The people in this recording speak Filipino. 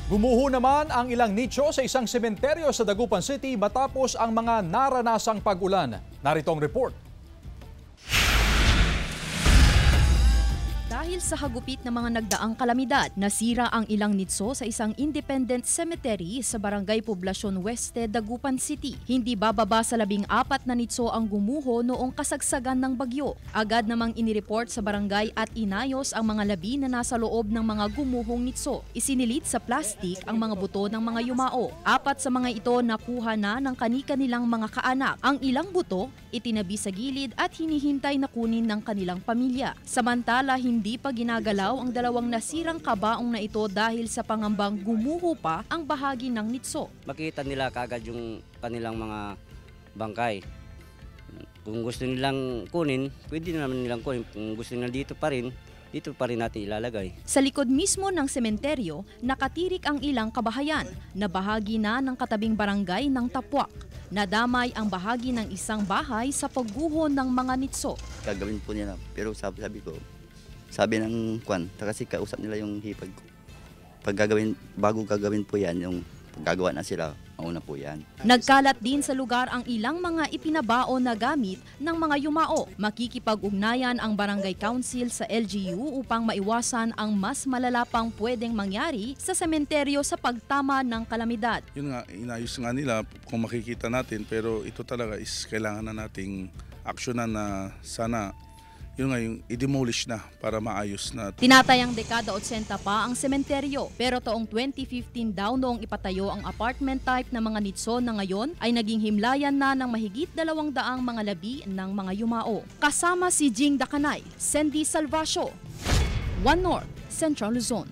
Gumuho naman ang ilang nicho sa isang sementeryo sa Dagupan City matapos ang mga naranasang pag-ulan. Narito ang report. Dahil sa hagupit ng mga nagdaang kalamidad, nasira ang ilang nitso sa isang independent cemetery sa Barangay Poblacion Oeste, Dagupan City. Hindi bababa sa 14 na nitso ang gumuho noong kasagsagan ng bagyo. Agad namang inireport sa barangay at inayos ang mga labi na nasa loob ng mga gumuhong nitso. Isinilit sa plastik ang mga buto ng mga yumao. 4 sa mga ito nakuha na ng kani-kanilang mga kaanak. Ang ilang buto itinabi sa gilid at hinihintay na kunin ng kanilang pamilya. Samantala, hindi pa ginagalaw ang 2 nasirang kabaong na ito dahil sa pangambang gumuho pa ang bahagi ng nitso. Makita nila kaagad yung kanilang mga bangkay. Kung gusto nilang kunin, pwede naman nilang kunin. Kung gusto nila dito pa rin natin ilalagay. Sa likod mismo ng sementeryo, nakatirik ang ilang kabahayan na bahagi na ng katabing barangay ng Tapuak. Nadamay ang bahagi ng isang bahay sa pagguho ng mga nitso. Gagawin po nila, pero sabi ng kwan, kasi kausap nila yung hipag ko. Bago gagawin po yan, yung gagawa na sila, mauna po yan. Nagkalat din sa lugar ang ilang mga ipinabaon na gamit ng mga yumao. Makikipag-ugnayan ang Barangay Council sa LGU upang maiwasan ang mas malala pang pwedeng mangyari sa sementeryo sa pagtama ng kalamidad. Yun nga, inayos nga nila kung makikita natin, pero ito talaga is kailangan na nating aksyonan na sana yun nga, yung i-demolish na para maayos na. Tinatayang dekada 80 pa ang sementeryo, pero taong 2015 daw noong ipatayo ang apartment type na mga nitso na ngayon ay naging himlayan na ng mahigit 200 mga labi ng mga yumao. Kasama si Jing Dakanay, Sandy Salvacio, One North, Central Luzon.